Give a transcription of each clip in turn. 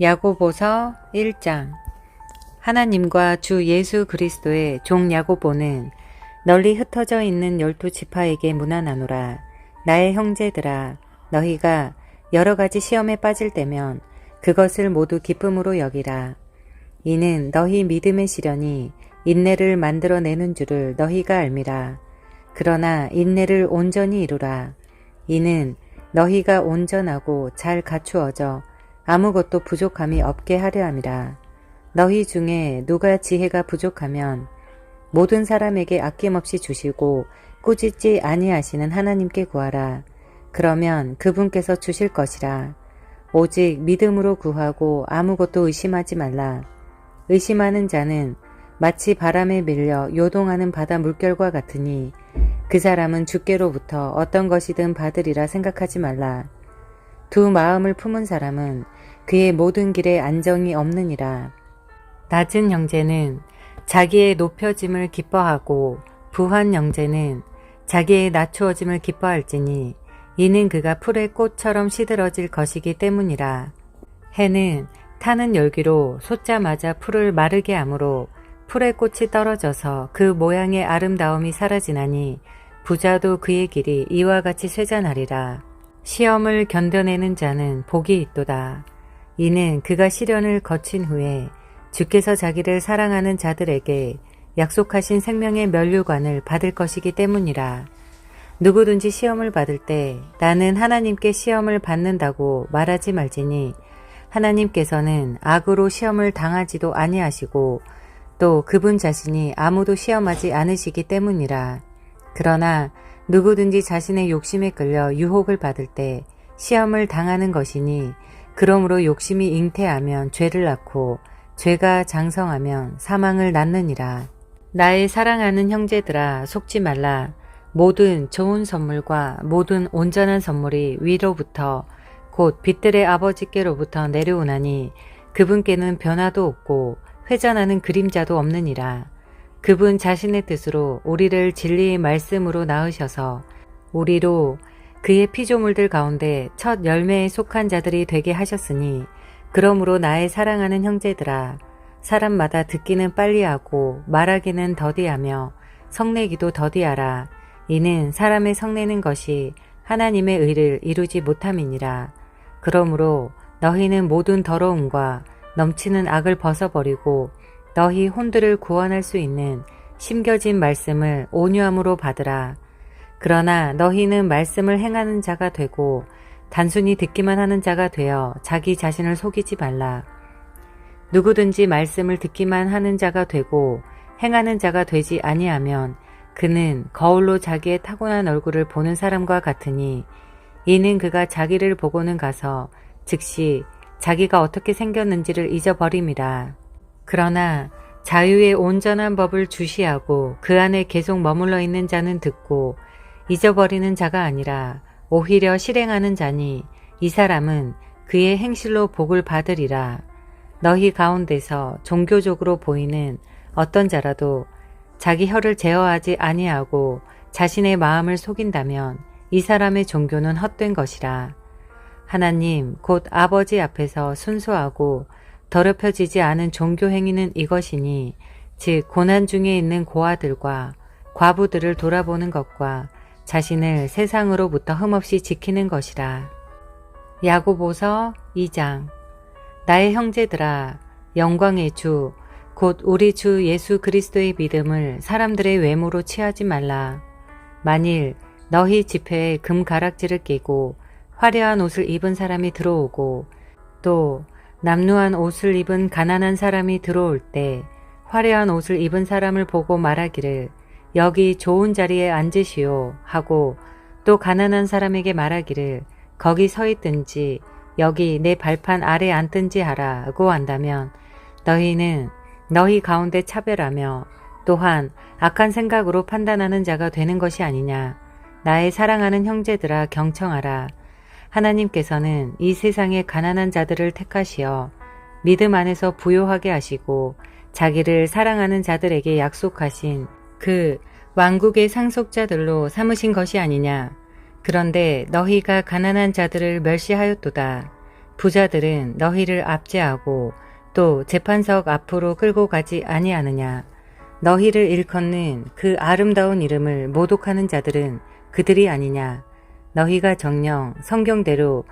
야고보서 1장. 하나님과 주 예수 그리스도의 종 야고보는 널리 흩어져 있는 12지파에게 문안하노라. 나의 형제들아, 너희가 여러 가지 시험에 빠질 때면 그것을 모두 기쁨으로 여기라. 이는 너희 믿음의 시련이 인내를 만들어내는 줄을 너희가 알미라. 그러나 인내를 온전히 이루라. 이는 너희가 온전하고 잘 갖추어져 아무것도 부족함이 없게 하려 함이라. 너희 중에 누가 지혜가 부족하면 모든 사람에게 아낌없이 주시고 꾸짖지 아니하시는 하나님께 구하라. 그러면 그분께서 주실 것이라. 오직 믿음으로 구하고 아무것도 의심하지 말라. 의심하는 자는 마치 바람에 밀려 요동하는 바다 물결과 같으니 그 사람은 주께로부터 어떤 것이든 받으리라 생각하지 말라. 두 마음을 품은 사람은 그의 모든 길에 안정이 없느니라. 낮은 형제는 자기의 높여짐을 기뻐하고 부한 형제는 자기의 낮추어짐을 기뻐할지니 이는 그가 풀의 꽃처럼 시들어질 것이기 때문이라. 해는 타는 열기로 솟자마자 풀을 마르게 하므로 풀의 꽃이 떨어져서 그 모양의 아름다움이 사라지나니 부자도 그의 길이 이와 같이 쇠잔하리라. 시험을 견뎌내는 자는 복이 있도다. 이는 그가 시련을 거친 후에 주께서 자기를 사랑하는 자들에게 약속하신 생명의 면류관을 받을 것이기 때문이라. 누구든지 시험을 받을 때 나는 하나님께 시험을 받는다고 말하지 말지니 하나님께서는 악으로 시험을 당하지도 아니하시고 또 그분 자신이 아무도 시험하지 않으시기 때문이라. 그러나 누구든지 자신의 욕심에 끌려 유혹을 받을 때 시험을 당하는 것이니 그러므로 욕심이 잉태하면 죄를 낳고 죄가 장성하면 사망을 낳느니라. 나의 사랑하는 형제들아, 속지 말라. 모든 좋은 선물과 모든 온전한 선물이 위로부터 곧 빛들의 아버지께로부터 내려오나니 그분께는 변화도 없고 회전하는 그림자도 없느니라. 그분 자신의 뜻으로 우리를 진리의 말씀으로 낳으셔서 우리로 그의 피조물들 가운데 첫 열매에 속한 자들이 되게 하셨으니 그러므로 나의 사랑하는 형제들아, 사람마다 듣기는 빨리하고 말하기는 더디하며 성내기도 더디하라. 이는 사람의 성내는 것이 하나님의 의를 이루지 못함이니라. 그러므로 너희는 모든 더러움과 넘치는 악을 벗어버리고 너희 혼들을 구원할 수 있는 심겨진 말씀을 온유함으로 받으라. 그러나 너희는 말씀을 행하는 자가 되고 단순히 듣기만 하는 자가 되어 자기 자신을 속이지 말라. 누구든지 말씀을 듣기만 하는 자가 되고 행하는 자가 되지 아니하면 그는 거울로 자기의 타고난 얼굴을 보는 사람과 같으니 이는 그가 자기를 보고는 가서 즉시 자기가 어떻게 생겼는지를 잊어버림이라. 그러나 자유의 온전한 법을 주시하고 그 안에 계속 머물러 있는 자는 듣고 잊어버리는 자가 아니라 오히려 실행하는 자니 이 사람은 그의 행실로 복을 받으리라. 너희 가운데서 종교적으로 보이는 어떤 자라도 자기 혀를 제어하지 아니하고 자신의 마음을 속인다면 이 사람의 종교는 헛된 것이라. 하나님 곧 아버지 앞에서 순수하고 더럽혀지지 않은 종교 행위는 이것이니 즉 고난 중에 있는 고아들과 과부들을 돌아보는 것과 자신을 세상으로부터 흠없이 지키는 것이라. 야고보서 2장. 나의 형제들아, 영광의 주 곧 우리 주 예수 그리스도의 믿음을 사람들의 외모로 취하지 말라. 만일 너희 지폐에 금 가락지를 끼고 화려한 옷을 입은 사람이 들어오고 또 남루한 옷을 입은 가난한 사람이 들어올 때 화려한 옷을 입은 사람을 보고 말하기를 여기 좋은 자리에 앉으시오 하고 또 가난한 사람에게 말하기를 거기 서 있든지 여기 내 발판 아래 앉든지 하라고 한다면 너희는 너희 가운데 차별하며 또한 악한 생각으로 판단하는 자가 되는 것이 아니냐. 나의 사랑하는 형제들아, 경청하라. 하나님께서는 이 세상의 가난한 자들을 택하시어 믿음 안에서 부요하게 하시고 자기를 사랑하는 자들에게 약속하신 그 왕국의 상속자들로 삼으신 것이 아니냐. 그런데 너희가 가난한 자들을 멸시하였도다. 부자들은 너희를 압제하고 또 재판석 앞으로 끌고 가지 아니하느냐. 너희를 일컫는 그 아름다운 이름을 모독하는 자들은 그들이 아니냐. 너희가 정녕 성경대로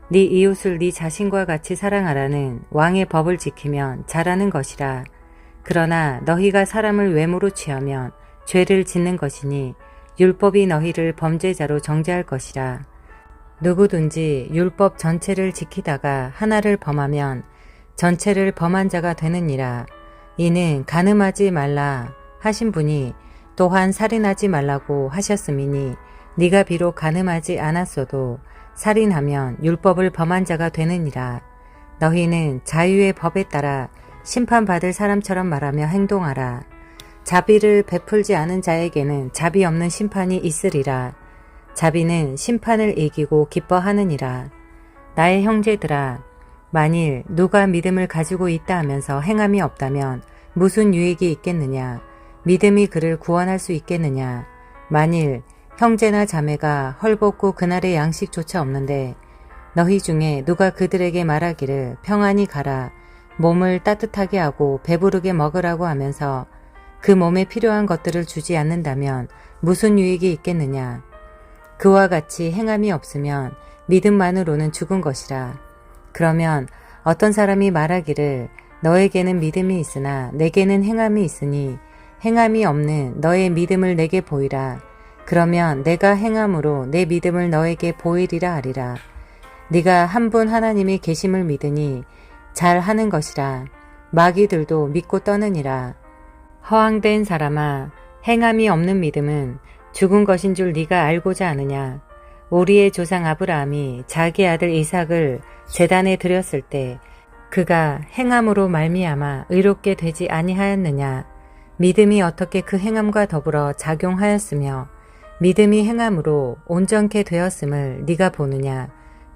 네 이웃을 네 자신과 같이 사랑하라는 왕의 법을 지키면 잘하는 것이라. 그러나 너희가 사람을 외모로 취하면 죄를 짓는 것이니 율법이 너희를 범죄자로 정죄할 것이라. 누구든지 율법 전체를 지키다가 하나를 범하면 전체를 범한 자가 되느니라. 이는 간음하지 말라 하신 분이 또한 살인하지 말라고 하셨음이니 네가 비록 간음하지 않았어도 살인하면 율법을 범한 자가 되느니라. 너희는 자유의 법에 따라 심판받을 사람처럼 말하며 행동하라. 자비를 베풀지 않은 자에게는 자비 없는 심판이 있으리라. 자비는 심판을 이기고 기뻐하느니라. 나의 형제들아, 만일 누가 믿음을 가지고 있다 하면서 행함이 없다면 무슨 유익이 있겠느냐? 믿음이 그를 구원할 수 있겠느냐? 만일 형제나 자매가 헐벗고 그날의 양식조차 없는데 너희 중에 누가 그들에게 말하기를 평안히 가라, 몸을 따뜻하게 하고 배부르게 먹으라고 하면서 그 몸에 필요한 것들을 주지 않는다면 무슨 유익이 있겠느냐? 그와 같이 행함이 없으면 믿음만으로는 죽은 것이라. 그러면 어떤 사람이 말하기를 너에게는 믿음이 있으나 내게는 행함이 있으니 행함이 없는 너의 믿음을 내게 보이라. 그러면 내가 행함으로 내 믿음을 너에게 보이리라 하리라. 네가 한 분 하나님이 계심을 믿으니 잘 하는 것이라. 마귀들도 믿고 떠느니라. 허황된 사람아, 행함이 없는 믿음은 죽은 것인 줄 네가 알고자 하느냐. 우리의 조상 아브라함이 자기 아들 이삭을 제단에 드렸을 때 그가 행함으로 말미암아 의롭게 되지 아니하였느냐. 믿음이 어떻게 그 행함과 더불어 작용하였으며 믿음이 행함으로 온전케 되었음을 네가 보느냐.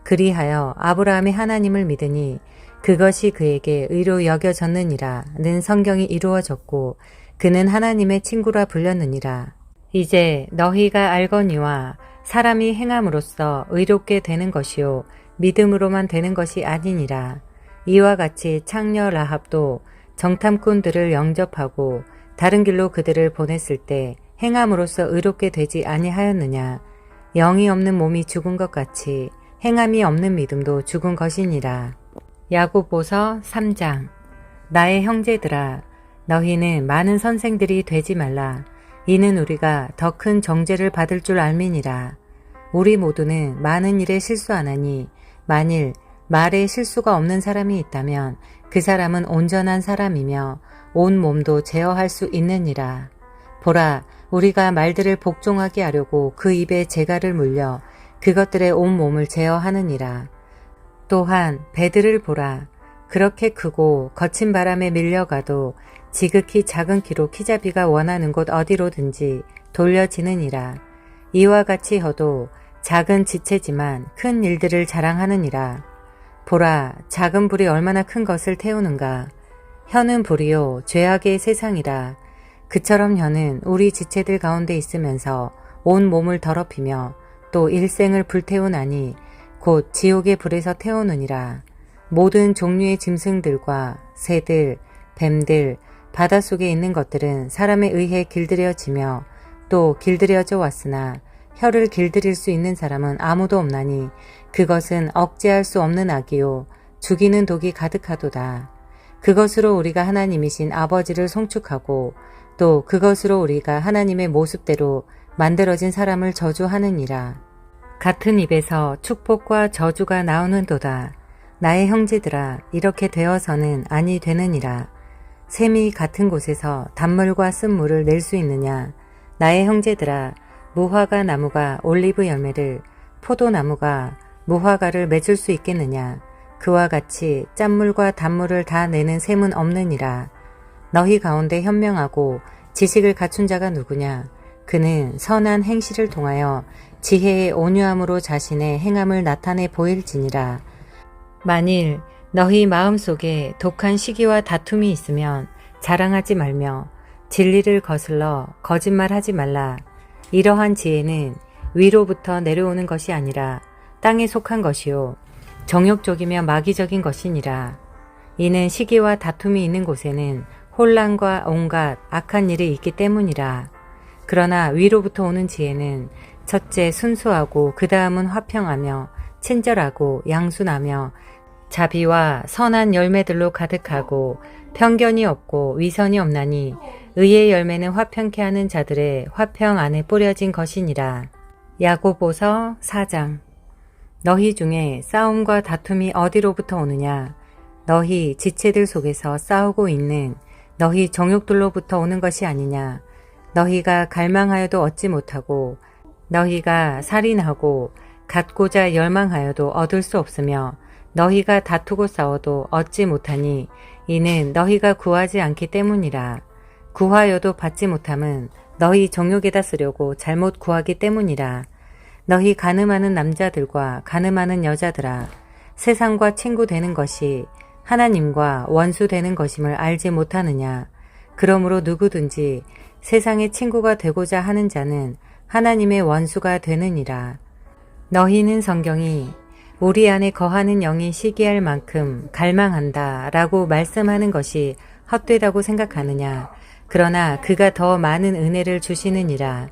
그리하여 아브라함이 하나님을 믿으니 그것이 그에게 의로 여겨졌느니라는 성경이 이루어졌고 그는 하나님의 친구라 불렸느니라. 이제 너희가 알거니와 사람이 행함으로써 의롭게 되는 것이요 믿음으로만 되는 것이 아니니라. 이와 같이 창녀 라합도 정탐꾼들을 영접하고 다른 길로 그들을 보냈을 때 행함으로써 의롭게 되지 아니하였느냐. 영이 없는 몸이 죽은 것 같이 행함이 없는 믿음도 죽은 것이니라. 야고보서 3장. 나의 형제들아, 너희는 많은 선생들이 되지 말라. 이는 우리가 더 큰 정죄를 받을 줄 알미니라. 우리 모두는 많은 일에 실수하나니 만일 말에 실수가 없는 사람이 있다면 그 사람은 온전한 사람이며 온 몸도 제어할 수 있느니라. 보라, 우리가 말들을 복종하게 하려고 그 입에 재갈을 물려 그것들의 온 몸을 제어하느니라. 또한 배들을 보라. 그렇게 크고 거친 바람에 밀려가도 지극히 작은 키로 키잡이가 원하는 곳 어디로든지 돌려지느니라. 이와 같이 허도 작은 지체지만 큰 일들을 자랑하느니라. 보라, 작은 불이 얼마나 큰 것을 태우는가. 혀는 불이요 죄악의 세상이라. 그처럼 혀는 우리 지체들 가운데 있으면서 온 몸을 더럽히며 또 일생을 불태우나니 곧 지옥의 불에서 태우느니라. 모든 종류의 짐승들과 새들, 뱀들, 바닷속에 있는 것들은 사람에 의해 길들여지며 또 길들여져 왔으나 혀를 길들일 수 있는 사람은 아무도 없나니 그것은 억제할 수 없는 악이요 죽이는 독이 가득하도다. 그것으로 우리가 하나님이신 아버지를 송축하고 또 그것으로 우리가 하나님의 모습대로 만들어진 사람을 저주하느니라. 같은 입에서 축복과 저주가 나오는도다. 나의 형제들아, 이렇게 되어서는 아니 되느니라. 샘이 같은 곳에서 단물과 쓴물을 낼 수 있느냐. 나의 형제들아, 무화과 나무가 올리브 열매를, 포도나무가 무화과를 맺을 수 있겠느냐. 그와 같이 짠물과 단물을 다 내는 샘은 없느니라. 너희 가운데 현명하고 지식을 갖춘 자가 누구냐. 그는 선한 행실을 통하여 지혜의 온유함으로 자신의 행함을 나타내 보일지니라. 만일 너희 마음속에 독한 시기와 다툼이 있으면 자랑하지 말며 진리를 거슬러 거짓말하지 말라. 이러한 지혜는 위로부터 내려오는 것이 아니라 땅에 속한 것이요 정욕적이며 마귀적인 것이니라. 이는 시기와 다툼이 있는 곳에는 혼란과 온갖 악한 일이 있기 때문이라. 그러나 위로부터 오는 지혜는 첫째 순수하고 그 다음은 화평하며 친절하고 양순하며 자비와 선한 열매들로 가득하고 편견이 없고 위선이 없나니 의의 열매는 화평케 하는 자들의 화평 안에 뿌려진 것이니라. 야고보서 4장. 너희 중에 싸움과 다툼이 어디로부터 오느냐? 너희 지체들 속에서 싸우고 있는 너희 정욕들로부터 오는 것이 아니냐? 너희가 갈망하여도 얻지 못하고 너희가 살인하고 갖고자 열망하여도 얻을 수 없으며 너희가 다투고 싸워도 얻지 못하니 이는 너희가 구하지 않기 때문이라. 구하여도 받지 못함은 너희 정욕에다 쓰려고 잘못 구하기 때문이라. 너희 가늠하는 남자들과 가늠하는 여자들아, 세상과 친구 되는 것이 하나님과 원수 되는 것임을 알지 못하느냐? 그러므로 누구든지 세상의 친구가 되고자 하는 자는 하나님의 원수가 되느니라. 너희는 성경이 우리 안에 거하는 영이 시기할 만큼 갈망한다 라고 말씀하는 것이 헛되다고 생각하느냐? 그러나 그가 더 많은 은혜를 주시느니라.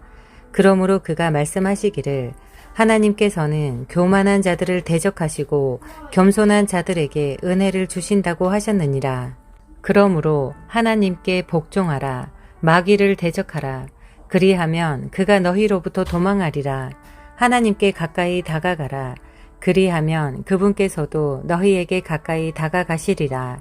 그러므로 그가 말씀하시기를 하나님께서는 교만한 자들을 대적하시고 겸손한 자들에게 은혜를 주신다고 하셨느니라. 그러므로 하나님께 복종하라. 마귀를 대적하라. 그리하면 그가 너희로부터 도망하리라. 하나님께 가까이 다가가라. 그리하면 그분께서도 너희에게 가까이 다가가시리라.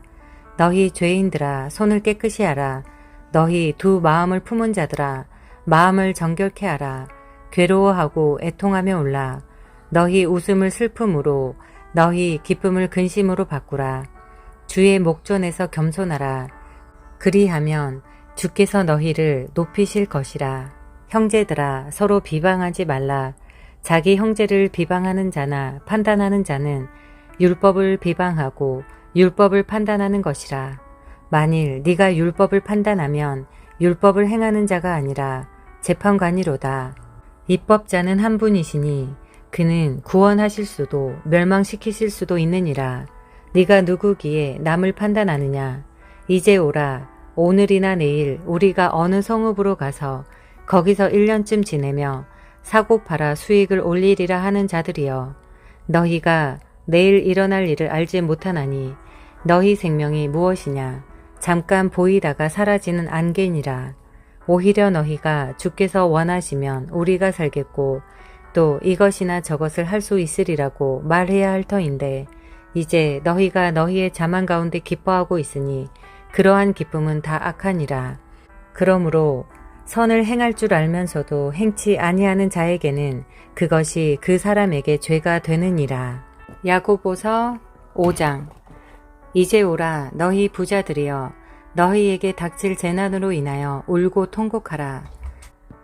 너희 죄인들아, 손을 깨끗이 하라. 너희 두 마음을 품은 자들아, 마음을 정결케 하라. 괴로워하고 애통하며 울라. 너희 웃음을 슬픔으로, 너희 기쁨을 근심으로 바꾸라. 주의 목전에서 겸손하라. 그리하면 주께서 너희를 높이실 것이라. 형제들아, 서로 비방하지 말라. 자기 형제를 비방하는 자나 판단하는 자는 율법을 비방하고 율법을 판단하는 것이라. 만일 네가 율법을 판단하면 율법을 행하는 자가 아니라 재판관이로다. 입법자는 한 분이시니 그는 구원하실 수도 멸망시키실 수도 있느니라. 네가 누구기에 남을 판단하느냐? 이제 오라. 오늘이나 내일 우리가 어느 성읍으로 가서 거기서 1년쯤 지내며 사고 팔아 수익을 올리리라 하는 자들이여. 너희가 내일 일어날 일을 알지 못하나니 너희 생명이 무엇이냐? 잠깐 보이다가 사라지는 안개니라. 오히려 너희가 주께서 원하시면 우리가 살겠고 또 이것이나 저것을 할 수 있으리라고 말해야 할 터인데 이제 너희가 너희의 자만 가운데 기뻐하고 있으니 그러한 기쁨은 다 악하니라. 그러므로 선을 행할 줄 알면서도 행치 아니하는 자에게는 그것이 그 사람에게 죄가 되느니라. 야고보서 5장. 이제 오라 너희 부자들이여, 너희에게 닥칠 재난으로 인하여 울고 통곡하라.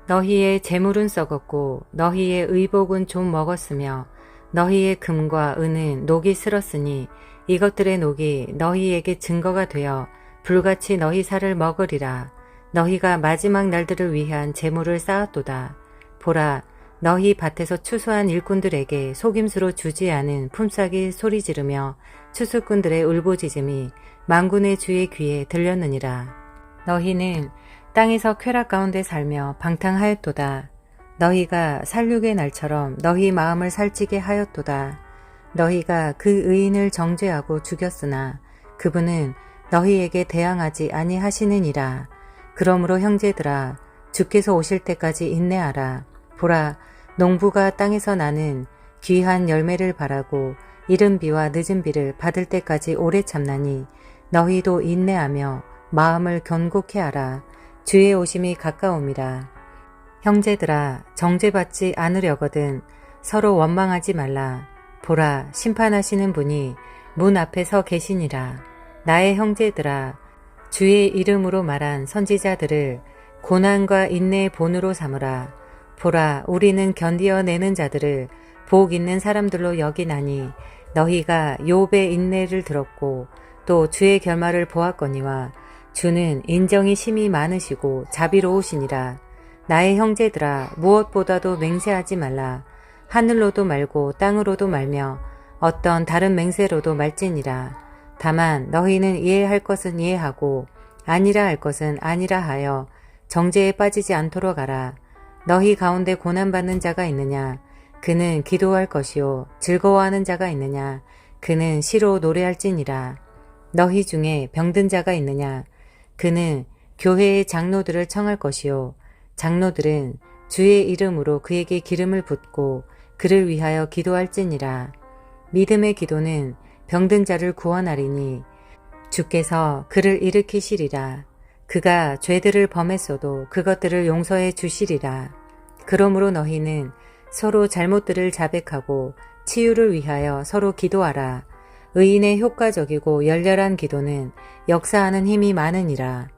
너희의 재물은 썩었고 너희의 의복은 좀 먹었으며 너희의 금과 은은 녹이 슬었으니 이것들의 녹이 너희에게 증거가 되어 불같이 너희 살을 먹으리라. 너희가 마지막 날들을 위한 재물을 쌓았도다. 보라, 너희 밭에서 추수한 일꾼들에게 속임수로 주지 않은 품삯이 소리 지르며 추수꾼들의 울부짖음이 만군의 주의 귀에 들렸느니라. 너희는 땅에서 쾌락 가운데 살며 방탕하였도다. 너희가 살육의 날처럼 너희 마음을 살찌게 하였도다. 너희가 그 의인을 정죄하고 죽였으나 그분은 너희에게 대항하지 아니하시느니라. 그러므로 형제들아, 주께서 오실 때까지 인내하라. 보라, 농부가 땅에서 나는 귀한 열매를 바라고 이른 비와 늦은 비를 받을 때까지 오래 참나니 너희도 인내하며 마음을 견고케 하라. 주의 오심이 가까움이라. 형제들아, 정죄받지 않으려거든 서로 원망하지 말라. 보라, 심판하시는 분이 문 앞에 서 계시니라. 나의 형제들아, 주의 이름으로 말한 선지자들을 고난과 인내의 본으로 삼으라. 보라, 우리는 견디어내는 자들을 복 있는 사람들로 여기나니 너희가 욥의 인내를 들었고 또 주의 결말을 보았거니와 주는 인정이 심히 많으시고 자비로우시니라. 나의 형제들아, 무엇보다도 맹세하지 말라. 하늘로도 말고 땅으로도 말며 어떤 다른 맹세로도 말지니라. 다만 너희는 이해할 것은 이해하고 아니라 할 것은 아니라 하여 정죄에 빠지지 않도록 하라. 너희 가운데 고난받는 자가 있느냐? 그는 기도할 것이요. 즐거워하는 자가 있느냐? 그는 시로 노래할지니라. 너희 중에 병든 자가 있느냐? 그는 교회의 장로들을 청할 것이요. 장로들은 주의 이름으로 그에게 기름을 붓고 그를 위하여 기도할지니라. 믿음의 기도는 병든 자를 구원하리니 주께서 그를 일으키시리라. 그가 죄들을 범했어도 그것들을 용서해 주시리라. 그러므로 너희는 서로 잘못들을 자백하고 치유를 위하여 서로 기도하라. 의인의 효과적이고 열렬한 기도는 역사하는 힘이 많으니라.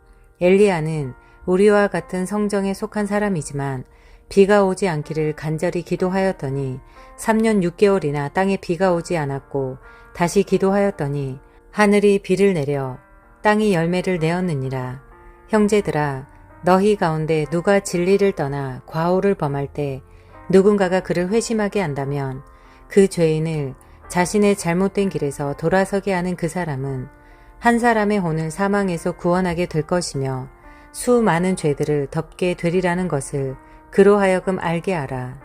엘리야는 우리와 같은 성정에 속한 사람이지만 비가 오지 않기를 간절히 기도하였더니 3년 6개월이나 땅에 비가 오지 않았고 다시 기도하였더니 하늘이 비를 내려 땅이 열매를 내었느니라. 형제들아, 너희 가운데 누가 진리를 떠나 과오를 범할 때 누군가가 그를 회심하게 한다면 그 죄인을 자신의 잘못된 길에서 돌아서게 하는 그 사람은 한 사람의 혼을 사망에서 구원하게 될 것이며 수많은 죄들을 덮게 되리라는 것을 그로 하여금 알게 하라.